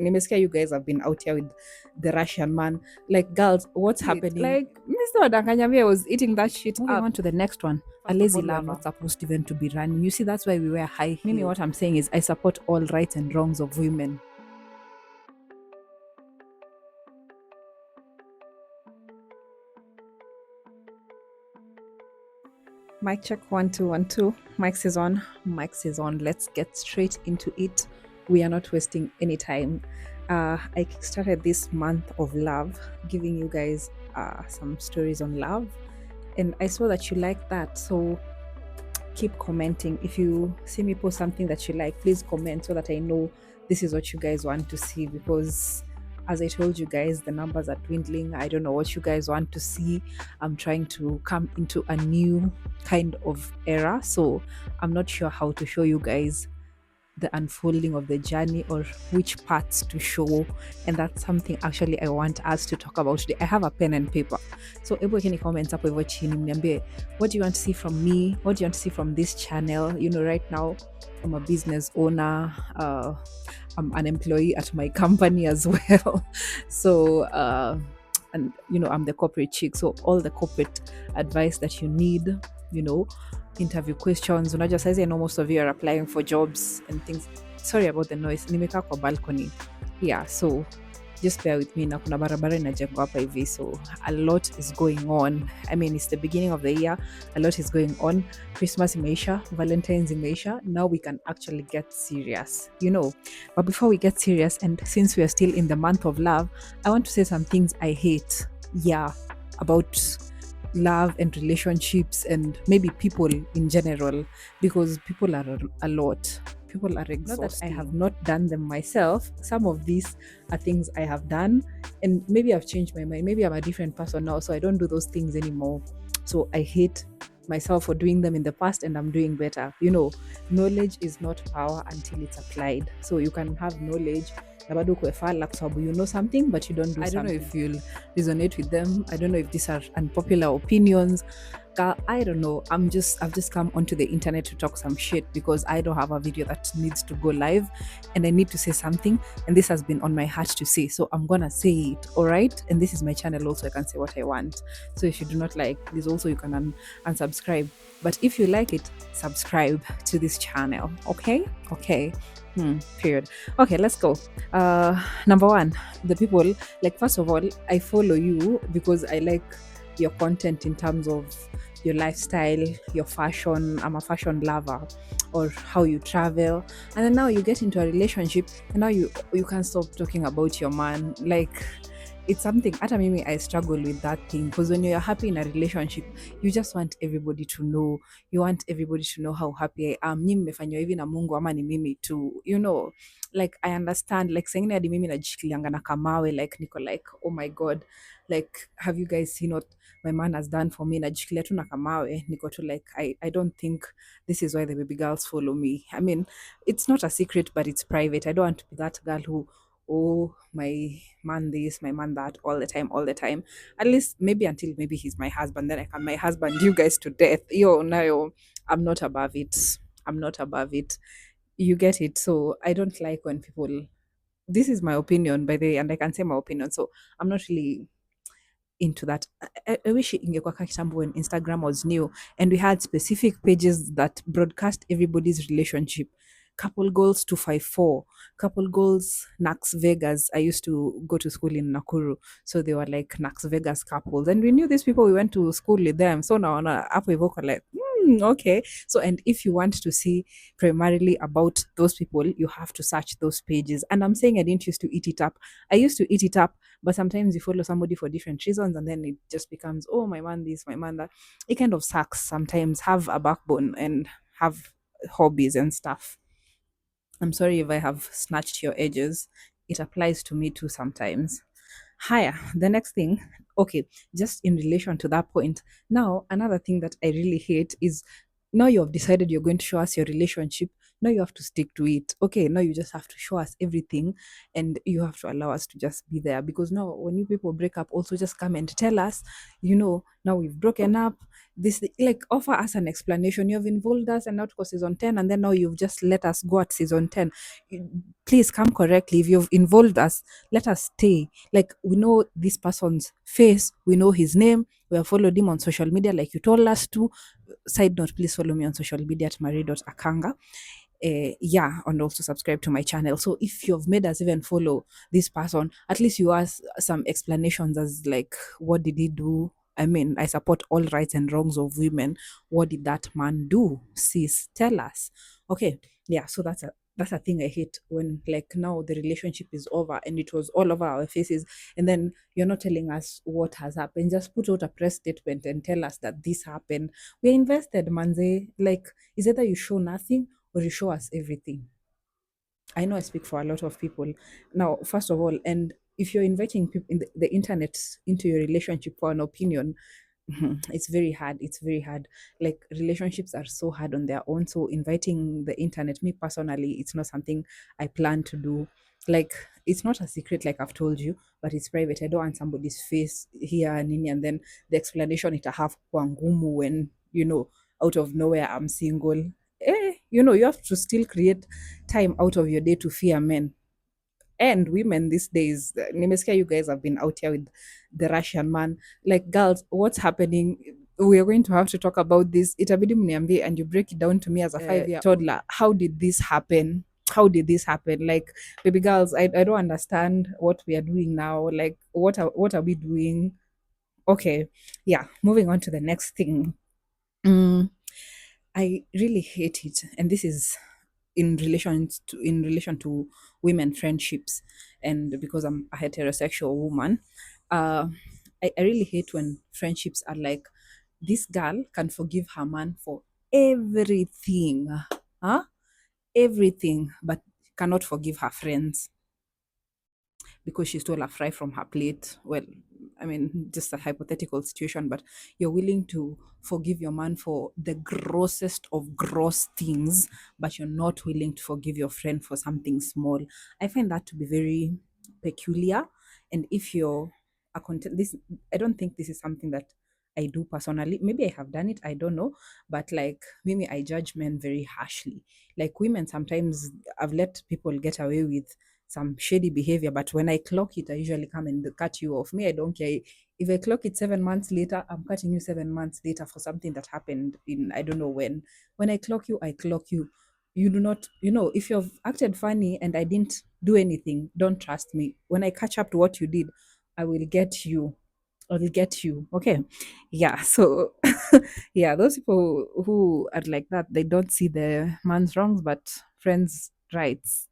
Nimesikia you guys have been out here with the Russian man. Like, girls, what's happening? Like, Mr. Wadakanyami was eating that shit Moving up. on to the next one. A First of lazy all, we are lover. not supposed even to be running. You see, that's why we wear high heels. Mimi, what I'm saying is, I support all rights and wrongs of women. Mic check 1 2 1 2. Mic is on. Mic is on. Let's get straight into it. We are not wasting any time. I started this month of love, giving you guys some stories on love, and I saw that you like that. So keep commenting. If you see me post something that you like, please comment so that I know this is what you guys want to see, because as I told you guys, the numbers are dwindling. I don't know what you guys want to see. I'm trying to come into a new kind of era, so I'm not sure how to show you guys the unfolding of the journey or which parts to show, and that's something actually I want us to talk about today. I have a pen and paper, so hebu wekeni comments hapo hivyo chini mniambie, what do you want to see from me, what do you want to see from this channel. You know, right now I'm a business owner, I'm an employee at my company as well. So and you know, I'm the corporate chick, so all the corporate advice that you need, you know, interview questions. Unajua saizi I know most of you are applying for jobs and things. Sorry about the noise, nimekaa kwa balcony. Yeah, so just bear with me. Na kuna barabara inajengwa hapa hivi, so a lot is going on. I mean, it's the beginning of the year, a lot is going on. Christmas imeisha, Valentine's imeisha, now we can actually get serious, you know. But before we get serious, and since we are still in the month of love, I want to say some things I hate, yeah, about love and relationships and maybe people in general, because people are a lot. People are exhausting. Not that I have not done them myself. Some of these are things I have done, and maybe I've changed my mind. Maybe I'm a different person now, so I don't do those things anymore. So I hate myself for doing them in the past, and I'm doing better. You know, knowledge is not power until it's applied. So you can have knowledge na bado ukuwe fala kwa sababu you know something but you don't do something. I don't know if you'll resonate with them. I don't know if these are unpopular opinions. I don't know. I've just come onto the internet to talk some shit because I don't have a video that needs to go live, and I need to say something, and this has been on my heart to say, so I'm gonna say it. All right, and this is my channel also, I can say what I want. So if you do not like this also, you can unsubscribe, but if you like it, subscribe to this channel. Okay. Period. Okay, let's go. Number one, the people, like, first of all, I follow you because I like your content in terms of your lifestyle, your fashion. I'm a fashion lover, or how you travel. And then now you get into a relationship, and now you can't stop talking about your man. Like, it's something, hata mimi I struggle with that thing, because when you're happy in a relationship, you just want everybody to know. You want everybody to know how happy I am. Nyi mmefanywa hivi na Mungu ama ni mimi tu, you know. Like, I understand, like sengine hadi mimi najishikilianga na kamawe, like niko like, oh my god, like, have you guys seen what my man has done for me? Najishikilia tu na kamawe, niko tu like, I don't think this is why the baby girls follow me. I mean, it's not a secret, but it's private. I don't want to be that girl who, oh, my man this, my man that, all the time. At least maybe until maybe he's my husband, then I can my husband you guys to death. Yo, no, I'm not above it. I'm not above it. You get it? So I don't like when people, this is my opinion by the way, and I can say my opinion. So I'm not really into that. I wish ingekuwa kama kitambo when Instagram was new and we had specific pages that broadcast everybody's relationship. Couple Goals 254, Couple Goals Nax Vegas. I used to go to school in Nakuru, so they were like Nax Vegas couples, and we knew these people. We went to school with them, so now hapo hivyo like, okay. So, and if you want to see primarily about those people, you have to search those pages. And I'm saying I didn't used to eat it up. I used to eat it up, but sometimes you follow somebody for different reasons, and then it just becomes, oh, my man this, my man that. It kind of sucks sometimes. Have a backbone and have hobbies and stuff. I'm sorry if I have snatched your edges. It applies to me too sometimes. Higher. The next thing, okay, just in relation to that point. Now, another thing that I really hate is, now you have decided you're going to show us your relationship. now you have to stick to it. Okay, now you just have to show us everything, and you have to allow us to just be there. Because now when you people break up, also just come and tell us, now we've broken up. This, like, offer us an explanation. You have involved us and not for season 10, and then now you've just let us go at season 10. Please come correctly. If you've involved us, let us stay. Like, we know this person's face, we know his name, we have followed him on social media like you told us to. Side note, please follow me on social media at marie.akanga. Yeah, and also subscribe to my channel. So if you've made us even follow this person, at least you ask some explanations, as like, what did he do? I mean, I support all rights and wrongs of women. What did that man do? Sis, tell us. Okay, yeah. So that's a thing I hate, when, like, now the relationship is over and it was all over our faces, and then you're not telling us what has happened. Just put out a press statement and tell us that this happened. We're invested, manze. Like, is either you show nothing or you show us everything. I know I speak for a lot of people. Now, first of all, and if you're inviting people in the internet into your relationship for an opinion, it's very hard. It's very hard. Like, relationships are so hard on their own. So inviting the internet, me personally, it's not something I plan to do. Like, it's not a secret, like I've told you, but it's private. I don't want somebody's face here and in, and then the explanation it have kwa ngumu when, out of nowhere I'm single. You have to still create time out of your day to fear men and women these days. Nimesikia you guys have been out here with the Russian man. Like, girls, what's happening? We are going to have to talk about this. Itabidi mniambie, and you break it down to me as a 5-year toddler. How did this happen? How did this happen? Like, baby girls, I don't understand what we are doing now. Like, what are we doing? Okay, yeah. Moving on to the next thing. Mm, I really hate it, and this is in relation to women friendships, and because I'm a heterosexual woman, uh, I really hate when friendships are like, this girl can forgive her man for everything, huh? Everything, but cannot forgive her friends because she stole a fry from her plate. Well, I mean, just a hypothetical situation, but you're willing to forgive your man for the grossest of gross things, but you're not willing to forgive your friend for something small. I find that to be very peculiar. And if you're a content, this, I don't think this is something that I do personally. Maybe I have done it, I don't know. But like, maybe I judge men very harshly. Like, women, sometimes I've let people get away with some shady behavior, but when I clock it, I usually come and cut you off. Me, I don't care. If I clock it 7 months later, I'm cutting you 7 months later for something that happened in, I don't know when. When I clock you, I clock you. You do not, if you've acted funny and I didn't do anything, don't trust me. When I catch up to what you did, I will get you. I will get you. Okay. Yeah. So, yeah, those people who are like that, they don't see the man's wrongs, but friends' rights.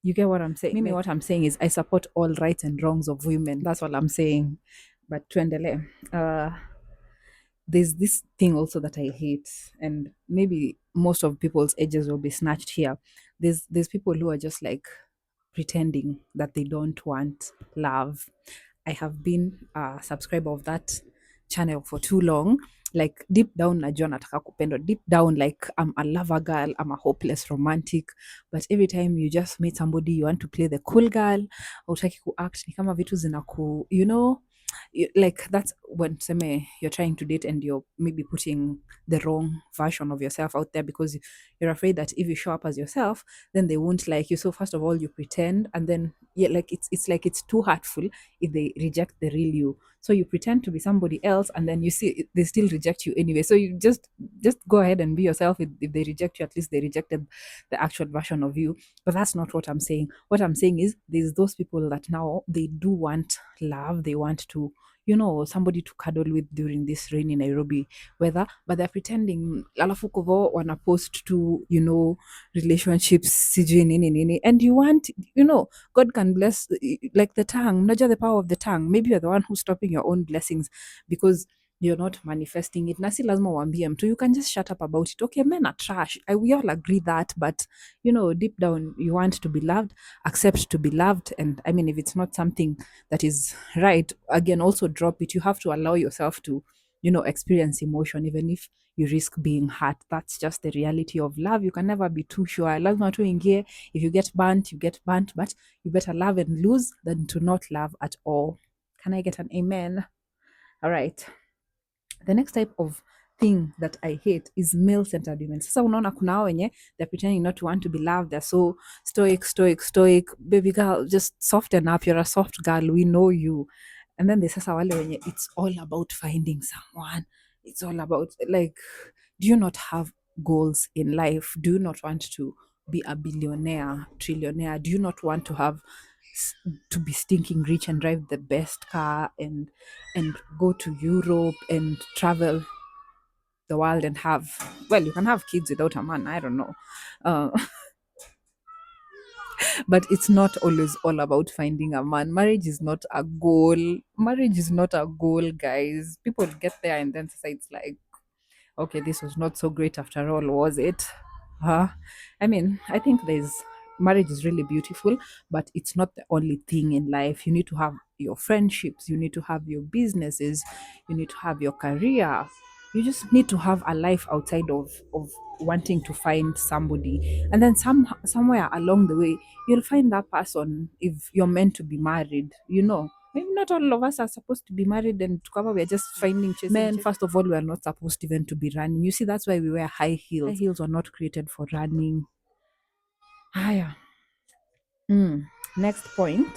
You get what I'm saying? Mimi, what I'm saying is I support all rights and wrongs of women. That's all I'm saying. But tuendele. There's this thing also that I hate, and maybe most of people's edges will be snatched here. There's people who are just like pretending that they don't want love. I have been a subscriber of that channel for too long. Like, deep down najua nataka kupendwa. Deep down, like, I'm a lover girl, I'm a hopeless romantic. But every time you just meet somebody, you want to play the cool girl, hautaki kuact, ni kama vitu like, that's when seme you're trying to date and you're maybe putting the wrong version of yourself out there because you're afraid that if you show up as yourself, then they won't like you. So first of all, you pretend, and then, yeah, like, it's like it's too hurtful if they reject the real you. So you pretend to be somebody else, and then you see they still reject you anyway. So you just go ahead and be yourself. If they reject you, at least they rejected the actual version of you. But that's not what I'm saying. What I'm saying is, there's those people that now they do want love. They want to, somebody to cuddle with during this rainy Nairobi weather, but they're pretending. Alafu kovo wana post to, relationships, sijui nini nini, and you want, God can bless, like, the tongue. Mnajua the power of the tongue. Maybe you're the one who's stopping your own blessings because you're not manifesting it. Na si lazima uambie mtu. You can just shut up about it. Okay, men are trash. We all agree that, but deep down you want to be loved, accept to be loved. And I mean, if it's not something that is right, again, also drop it. You have to allow yourself to experience emotion, even if you risk being hurt. That's just the reality of love. You can never be too sure. Lazima tu ingie. If you get burnt, you get burnt, but you better love and lose than to not love at all. Can I get an amen? All right. The next type of thing that I hate is male-centered women. Sasa unaona kuna hao wenye they're pretending not to want to be loved. They're so stoic. Baby girl, just soften up. You're a soft girl. We know you. And then there's sasa wale wenye it's all about finding someone. It's all about like, do you not have goals in life? Do you not want to be a billionaire, trillionaire? Do you not want to have to be stinking rich and drive the best car and go to Europe and travel the world and have, well, you can have kids without a man, I don't know. Uh, but it's not always all about finding a man. Marriage is not a goal. Marriage is not a goal, guys. People get there and then it's like, okay, this was not so great after all, was it? Huh? I mean, I think there's marriage is really beautiful, but it's not the only thing in life. You need to have your friendships, you need to have your businesses, you need to have your career. You just need to have a life outside of wanting to find somebody. And then somewhere along the way, you'll find that person if you're meant to be married. Maybe not all of us are supposed to be married and to cover. We're just finding men. First of all, we are not supposed even to be running. You see, that's why we wear high heels. High heels are not created for running. Higher. Next point.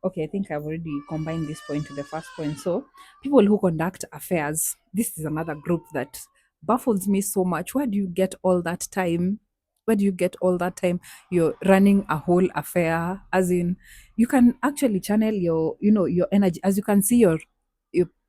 Okay, I think I've already combined this point to the first point. So, people who conduct affairs, this is another group that baffles me so much. Where do you get all that time? Where do you get all that time? You're running a whole affair, as in, you can actually channel your energy. As you can see, you're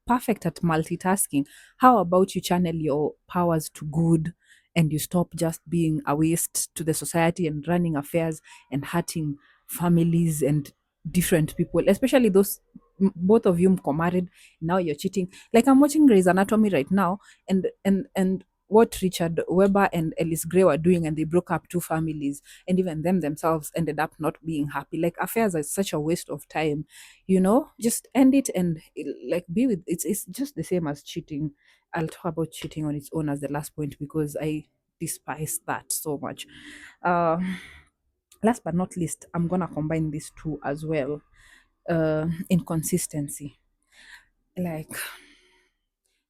perfect at multitasking. How about you channel your powers to good and you stop just being a waste to the society and running affairs and hurting families and different people, especially those both of you mko married, now you're cheating. Like I'm watching Grey's Anatomy right now, and what Richard Weber and Ellis Gray were doing, and they broke up two families, and even them themselves ended up not being happy. Like affairs are such a waste of time, just end it and like be with it's just the same as cheating. I'll talk about cheating on its own as the last point because I despise that so much. uh Last but not least, I'm gonna combine these two as well. Inconsistency. Like,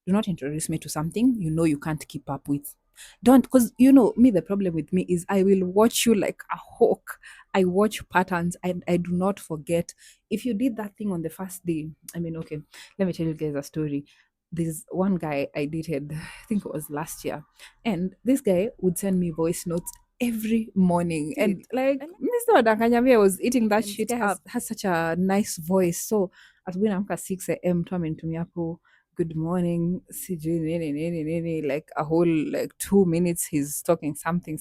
do not introduce me to something you can't keep up with. Don't, because me, the problem with me is I will watch you like a hawk. I watch patterns and I do not forget. If you did that thing on the first day, I mean, okay, let me tell you guys a story. There's one guy I dated, I think it was last year, and this guy would send me voice notes every morning. And like, Mr. Wadakanyami, I was eating that shit guy has such a nice voice. So at Winamka 6 a.m. to hapo good morning, sijui nini, like a whole like 2 minutes he's talking something,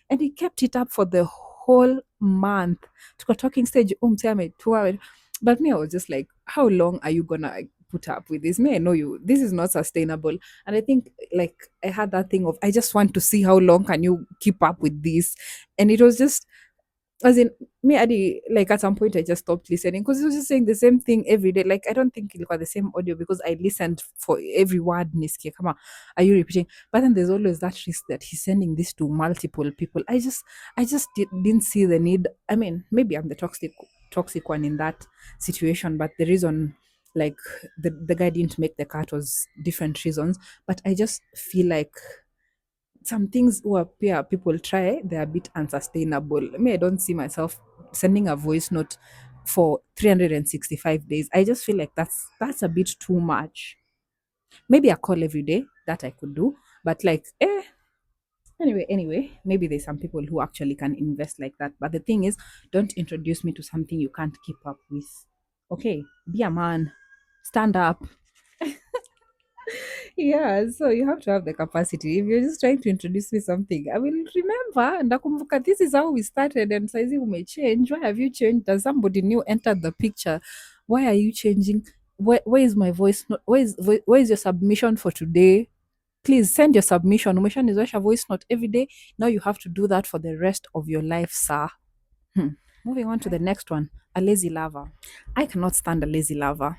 and he kept it up for the whole month. Tuko talking stage umseme 2 hours, but me I was just like, how long are you gonna like, put up with this? Me, I know you, this is not sustainable. And I think like I had that thing of I just want to see how long can you keep up with this. And it was just, as in me Adi, like at some point I just stopped listening because he was just saying the same thing every day. Like I don't think it was the same audio because I listened for every word. Niskia, come on, are you repeating? But then there's always that risk that he's sending this to multiple people. I just didn't see the need. I mean, maybe I'm the toxic one in that situation, but the reason like the guy didn't make the cut was different reasons. But I just feel like some things who appear people try, they're a bit unsustainable. Me, I don't see myself sending a voice note for 365 days. I just feel like that's a bit too much. Maybe a call every day, that I could do, but like anyway, maybe there's some people who actually can invest like that. But the thing is, don't introduce me to something you can't keep up with. Okay, be a man, stand up. Yeah, so you have to have the capacity. If you're just trying to introduce me something, I will remember. And nakumbuka, this is how we started, and saizi may change. Why have you changed? Does somebody new entered the picture? Why are you changing? Where is my voice? Where is your submission for today? Please send your submission. Umesha nizoesha voice note every day. Now you have to do that for the rest of your life, sir. Moving on to the next one, a lazy lover. I cannot stand a lazy lover.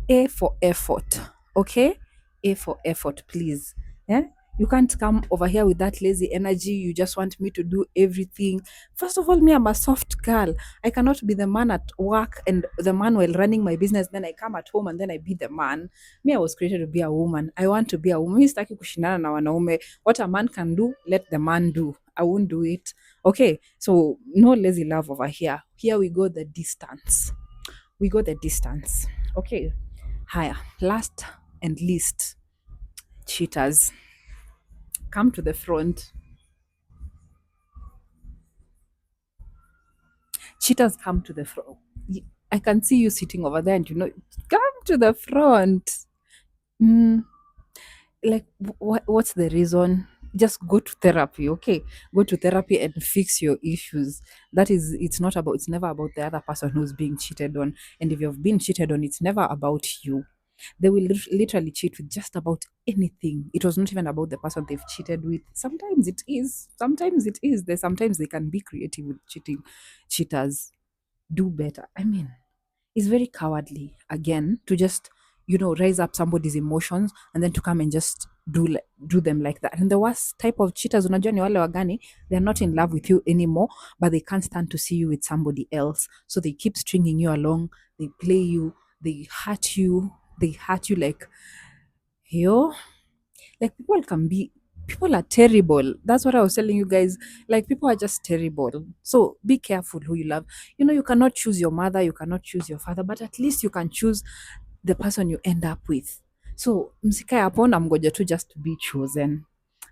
A for effort. Okay? A for effort, please. Yeah? You can't come over here with that lazy energy. You just want me to do everything. First of all, me, I'm a soft girl. I cannot be the man at work and the man while running my business. Then I come at home and then I be the man. Me, I was created to be a woman. I want to be a woman. Mi sitaki kushindana na wanaume. What a man can do, let the man do. I won't do it. Okay, so no lazy love over here. Here we go the distance. We go the distance. Okay, higher. Last and least, cheaters. Come to the front. Cheaters, come to the front. I can see you sitting over there, and come to the front. Mm, like, what's the reason? Just go to therapy, okay? Go to therapy and fix your issues. That is, it's never about the other person who's being cheated on. And if you've been cheated on, it's never about you. They will literally cheat with just about anything. It was not even about the person they've cheated with. Sometimes it is. Sometimes it is. Sometimes they can be creative with cheating. Cheaters, do better. I mean, it's very cowardly again to just raise up somebody's emotions and then to come and just do them like that. And the worst type of cheaters, unajua ni wale wagani, they're not in love with you anymore, but they can't stand to see you with somebody else, so they keep stringing you along. They play you, they hurt you like, yo, like, people are terrible. That's what I was telling you guys. Like, people are just terrible. So be careful who you love. You cannot choose your mother, you cannot choose your father, but at least you can choose the person you end up with. So msikae hapo na mgoja tu just to be chosen.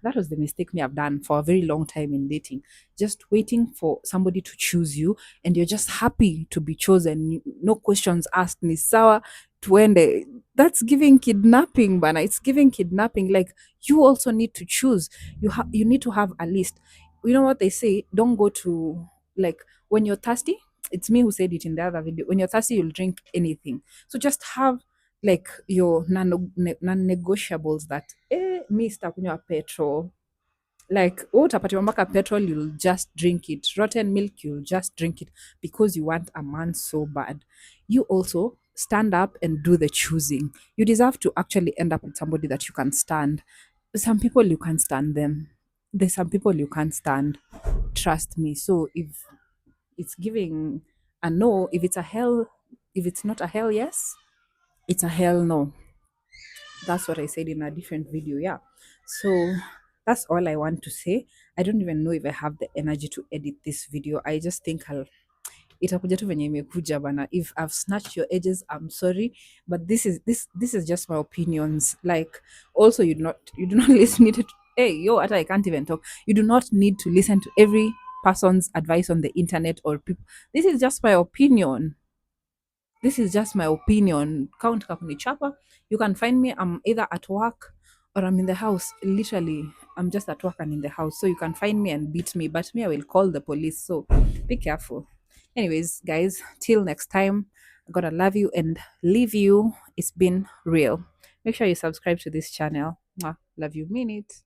That was the mistake me have done for a very long time in dating. Just waiting for somebody to choose you, and you're just happy to be chosen. No questions asked. Ni sawa tuende. That's giving kidnapping, bana. It's giving kidnapping. Like, you also need to choose. You need to have a list. You know what they say? Don't go to, like, when you're thirsty. It's me who said it in the other video. When you're thirsty, you'll drink anything. So just have like your non-negotiables that me sitakunywa petrol. Like, utapatiwa mpaka petrol, you'll just drink it. Rotten milk, you'll just drink it because you want a man so bad. You also stand up and do the choosing. You deserve to actually end up with somebody that you can stand. Some people you can't stand them. There's some people you can't stand. Trust me. So if it's giving a no, if it's not a hell yes, it's a hell no. That's what I said in a different video. Yeah. So that's all I want to say. I don't even know if I have the energy to edit this video. I just think itakuja tu venye imekuja bana. If I've snatched your edges, I'm sorry, but this is just my opinions. Like, also, you do not listen to, hey yo, I can't even talk. You do not need to listen to every person's advice on the internet or people. This is just my opinion. This is just my opinion. Count Kapuni Chapa. You can find me. I'm either at work or I'm in the house. Literally, I'm just at work and in the house. So you can find me and beat me. But me, I will call the police. So be careful. Anyways, guys, till next time, I gotta love you and leave you. It's been real. Make sure you subscribe to this channel. Mwah. Love you. Mean it.